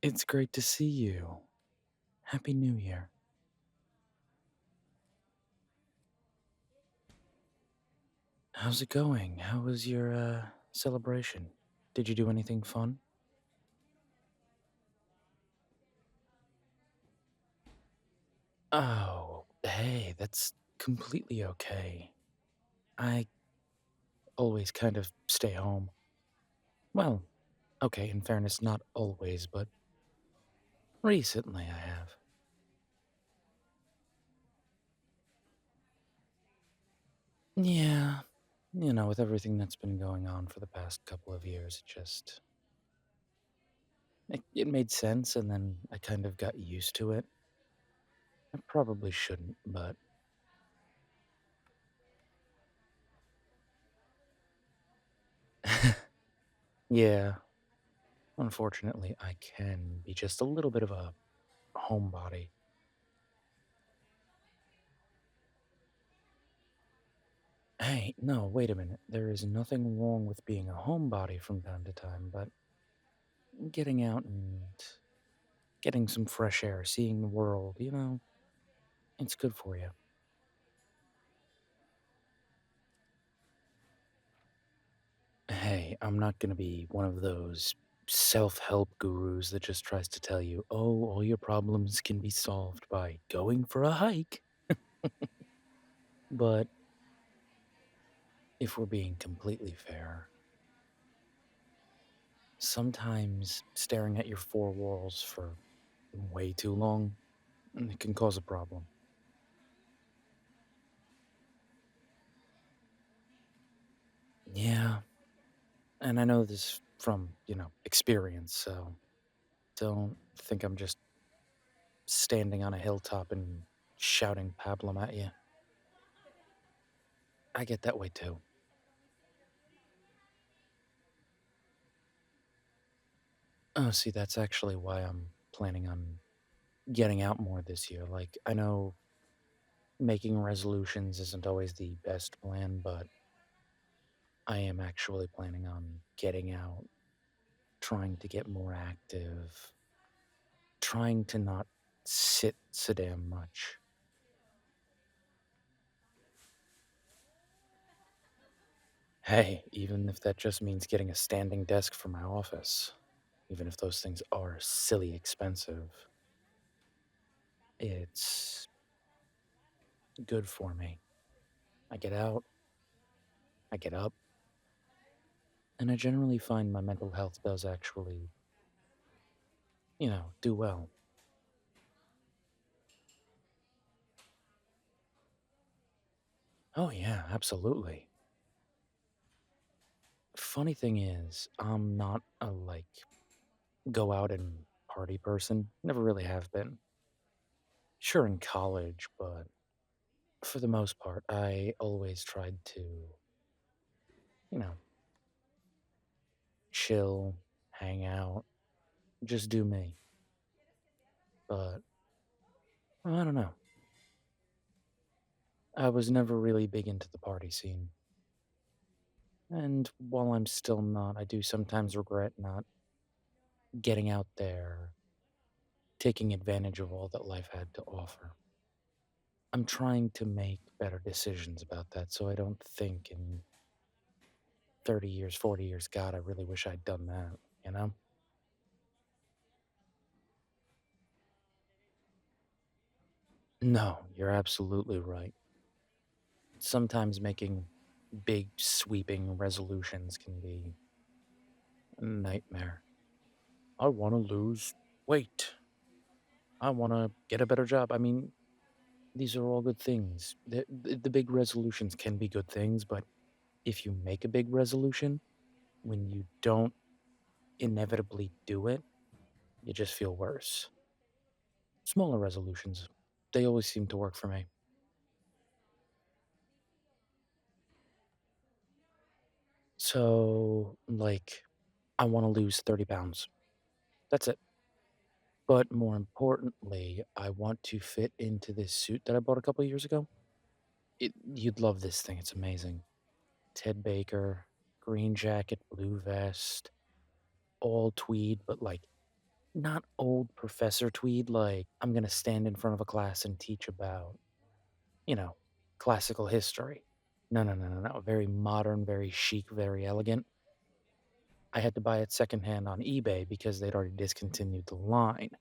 It's great to see you. Happy New Year. How's it going? How was your celebration? Did you do anything fun? Oh, hey, that's completely okay. I always kind of stay home. Well, okay, in fairness, not always, but recently I have. Yeah, with everything that's been going on for the past couple of years, it made sense, and then I kind of got used to it. I probably shouldn't, but yeah, unfortunately, I can be just a little bit of a homebody. Hey, no, wait a minute. There is nothing wrong with being a homebody from time to time, but getting out and getting some fresh air, seeing the world, it's good for you. Hey, I'm not going to be one of those self help gurus that just tries to tell you, oh, all your problems can be solved by going for a hike. But if we're being completely fair, sometimes staring at your four walls for way too long, it can cause a problem. Yeah, and I know this from, experience, so don't think I'm just standing on a hilltop and shouting pablum at you. I get that way too. Oh, see, that's actually why I'm planning on getting out more this year. Like, I know making resolutions isn't always the best plan, but I am actually planning on getting out, trying to get more active, trying to not sit so damn much. Hey, even if that just means getting a standing desk for my office, even if those things are silly expensive, it's good for me. I get out, I get up, and I generally find my mental health does actually, do well. Oh, yeah, absolutely. Funny thing is, I'm not a go out and party person. Never really have been. Sure, in college, but for the most part, I always tried to, you know, chill, hang out, just do me. But I don't know. I was never really big into the party scene. And while I'm still not, I do sometimes regret not getting out there, taking advantage of all that life had to offer. I'm trying to make better decisions about that so I don't think in 30 years, 40 years, God, I really wish I'd done that, you know? No, you're absolutely right. Sometimes making big, sweeping resolutions can be a nightmare. I want to lose weight. I want to get a better job. I mean, these are all good things. The big resolutions can be good things, but if you make a big resolution, when you don't inevitably do it, you just feel worse. Smaller resolutions, they always seem to work for me. So, I want to lose 30 pounds. That's it. But more importantly, I want to fit into this suit that I bought a couple years ago. You'd love this thing. It's amazing. Ted Baker, green jacket, blue vest, all tweed, but Not old Professor Tweed, like, I'm gonna stand in front of a class and teach about, you know, classical history. No, no, no, no, no. Very modern, very chic, very elegant. I had to buy it secondhand on eBay because they'd already discontinued the line.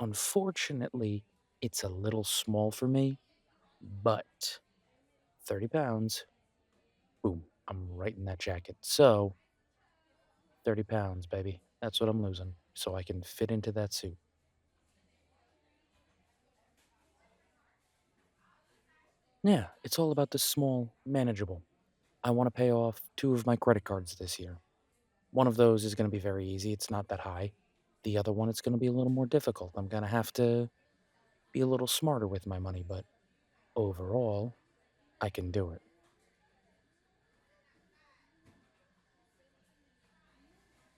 Unfortunately, it's a little small for me, but 30 pounds, boom, I'm right in that jacket. So, 30 pounds, baby. That's what I'm losing. So I can fit into that suit. Yeah, it's all about the small, manageable. I want to pay off two of my credit cards this year. One of those is going to be very easy. It's not that high. The other one, it's going to be a little more difficult. I'm going to have to be a little smarter with my money, but overall, I can do it.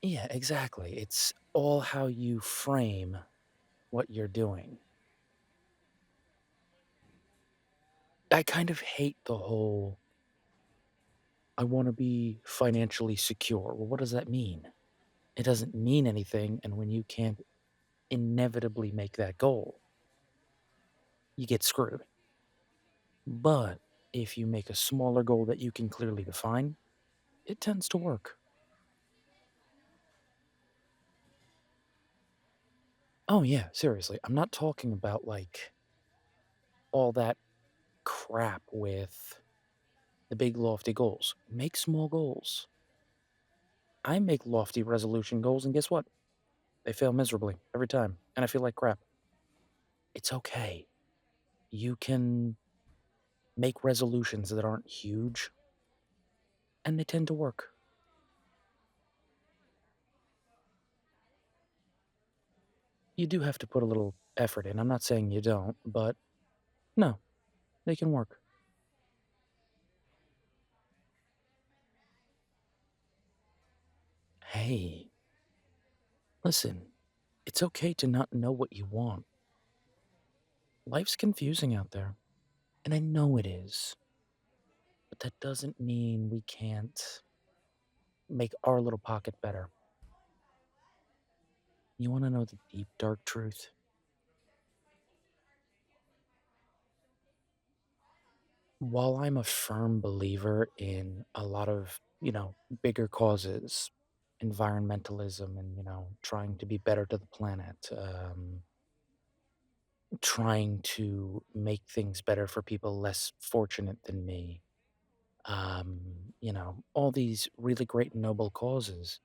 Yeah, exactly. It's all how you frame what you're doing. I kind of hate the whole, I want to be financially secure. Well, what does that mean? It doesn't mean anything. And when you can't inevitably make that goal, you get screwed. But if you make a smaller goal that you can clearly define, it tends to work. Oh, yeah, seriously. I'm not talking about like all that crap with the big lofty goals. Make small goals. I make lofty resolution goals, and guess what? They fail miserably every time, and I feel like crap. It's okay. You can make resolutions that aren't huge, and they tend to work. You do have to put a little effort in. I'm not saying you don't, but no, they can work. Hey, listen, it's okay to not know what you want. Life's confusing out there, and I know it is, but that doesn't mean we can't make our little pocket better. You want to know the deep, dark truth? While I'm a firm believer in a lot of, bigger causes, environmentalism and, trying to be better to the planet, trying to make things better for people less fortunate than me, all these really great noble causes.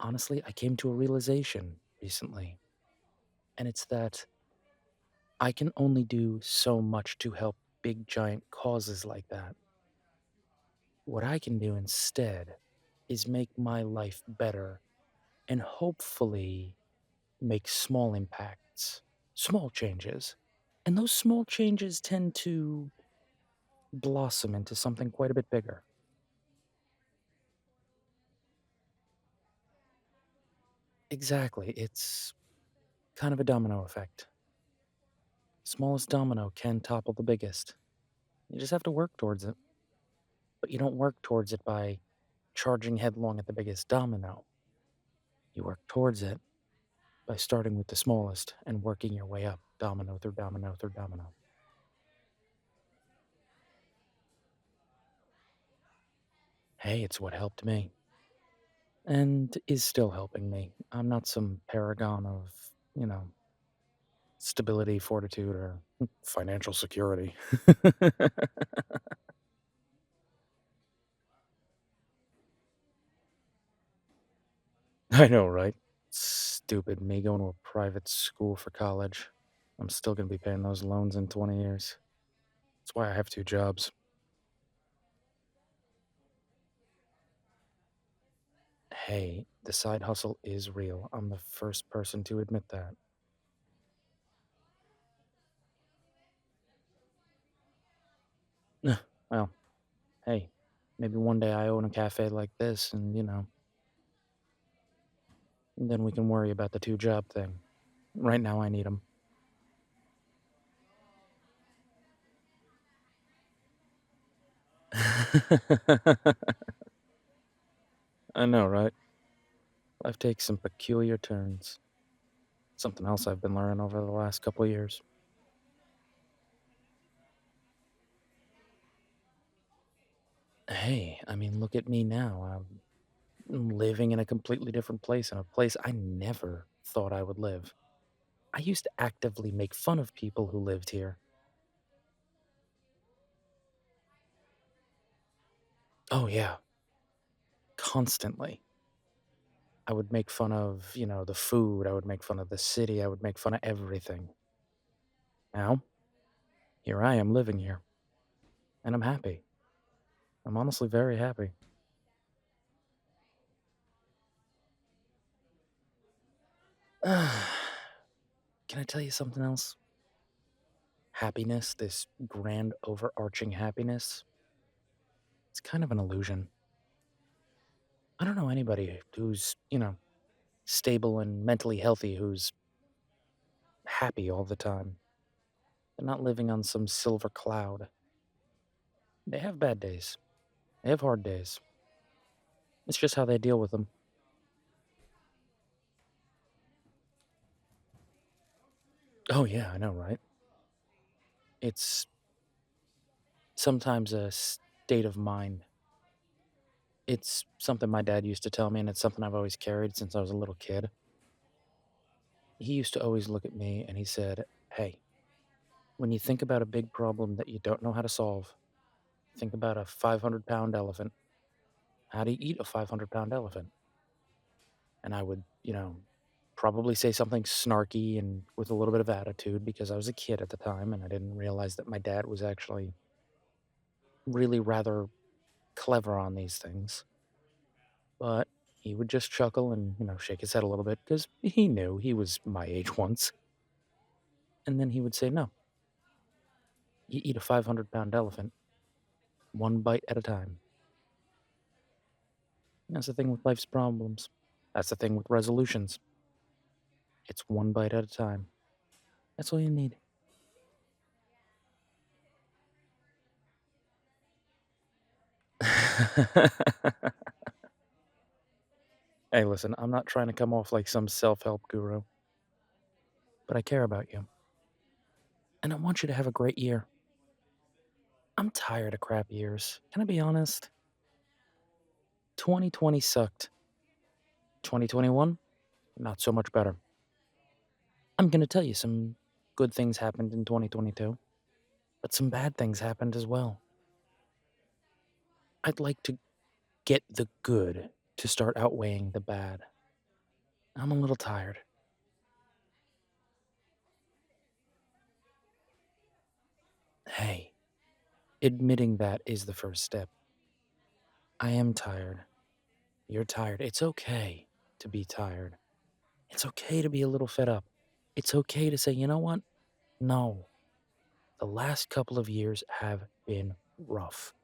Honestly, I came to a realization recently, and it's that I can only do so much to help big, giant causes like that. What I can do instead is make my life better and hopefully make small impacts, small changes. And those small changes tend to blossom into something quite a bit bigger. Exactly. It's kind of a domino effect. Smallest domino can topple the biggest. You just have to work towards it. But you don't work towards it by charging headlong at the biggest domino. You work towards it by starting with the smallest and working your way up, domino through domino through domino. Hey, it's what helped me and is still helping me. I'm not some paragon of, stability, fortitude, or financial security. I know, right? Stupid me going to a private school for college. I'm still going to be paying those loans in 20 years. That's why I have two jobs. Hey, the side hustle is real. I'm the first person to admit that. Well, hey, maybe one day I own a cafe like this and, then we can worry about the two job thing. Right now, I need them. I know, right? Life takes some peculiar turns. Something else I've been learning over the last couple of years. Hey, I mean, look at me now. I'm living in a completely different place, in a place I never thought I would live. I used to actively make fun of people who lived here. Oh, yeah, constantly. I would make fun of, the food. I would make fun of the city. I would make fun of everything. Now, here I am living here, and I'm happy. I'm honestly very happy. Can I tell you something else? Happiness, this grand overarching happiness, it's kind of an illusion. I don't know anybody who's, stable and mentally healthy who's happy all the time. They're not living on some silver cloud. They have bad days. They have hard days. It's just how they deal with them. Oh, yeah, I know, right? It's sometimes a state of mind. It's something my dad used to tell me, and it's something I've always carried since I was a little kid. He used to always look at me and he said, "Hey, when you think about a big problem that you don't know how to solve, think about a 500-pound elephant. How do you eat a 500-pound elephant?" And I would, probably say something snarky and with a little bit of attitude because I was a kid at the time and I didn't realize that my dad was actually really rather clever on these things. But he would just chuckle and, shake his head a little bit because he knew he was my age once. And then he would say, "No, you eat a 500-pound elephant one bite at a time." That's the thing with life's problems. That's the thing with resolutions. It's one bite at a time. That's all you need. Hey, listen, I'm not trying to come off like some self help guru, but I care about you. And I want you to have a great year. I'm tired of crap years. Can I be honest? 2020 sucked. 2021, not so much better. I'm going to tell you some good things happened in 2022, but some bad things happened as well. I'd like to get the good to start outweighing the bad. I'm a little tired. Hey, admitting that is the first step. I am tired. You're tired. It's okay to be tired. It's okay to be a little fed up. It's okay to say, you know what? No, the last couple of years have been rough.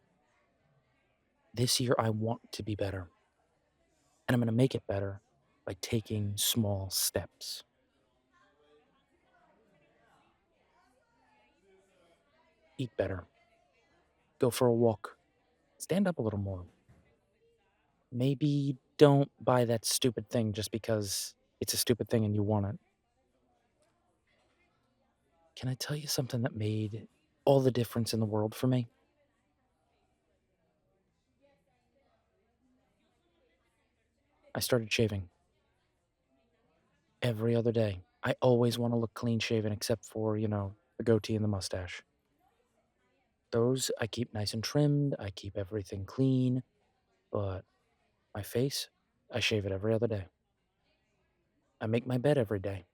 This year, I want to be better. And I'm going to make it better by taking small steps. Eat better. Go for a walk. Stand up a little more. Maybe don't buy that stupid thing just because it's a stupid thing and you want it. Can I tell you something that made all the difference in the world for me? I started shaving every other day. I always want to look clean shaven except for, the goatee and the mustache. Those I keep nice and trimmed. I keep everything clean, but my face, I shave it every other day. I make my bed every day.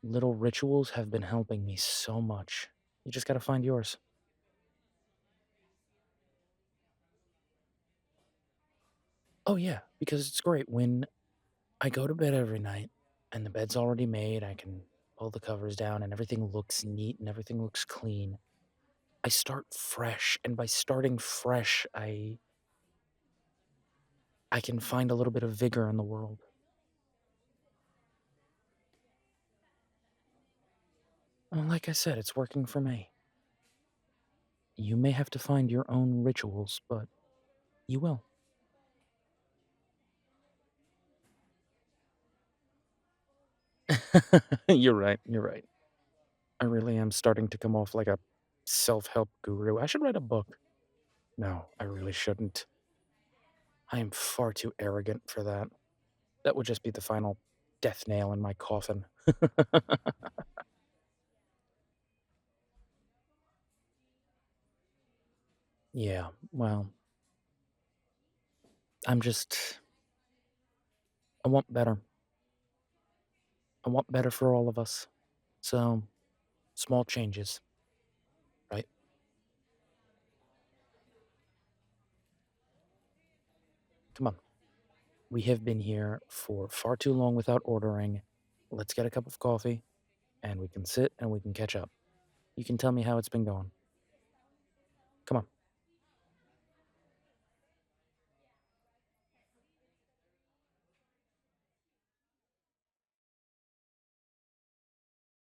Little rituals have been helping me so much. You just gotta find yours. Oh, yeah, because it's great when I go to bed every night and the bed's already made. I can pull the covers down and everything looks neat and everything looks clean. I start fresh, and by starting fresh, I can find a little bit of vigor in the world. And like I said, it's working for me. You may have to find your own rituals, but you will. You're right, you're right. I really am starting to come off like a self-help guru. I should write a book. No, I really shouldn't. I am far too arrogant for that. That would just be the final death nail in my coffin. Yeah, well, I'm just I want better. I want better for all of us. So, small changes, right? Come on. We have been here for far too long without ordering. Let's get a cup of coffee and we can sit and we can catch up. You can tell me how it's been going.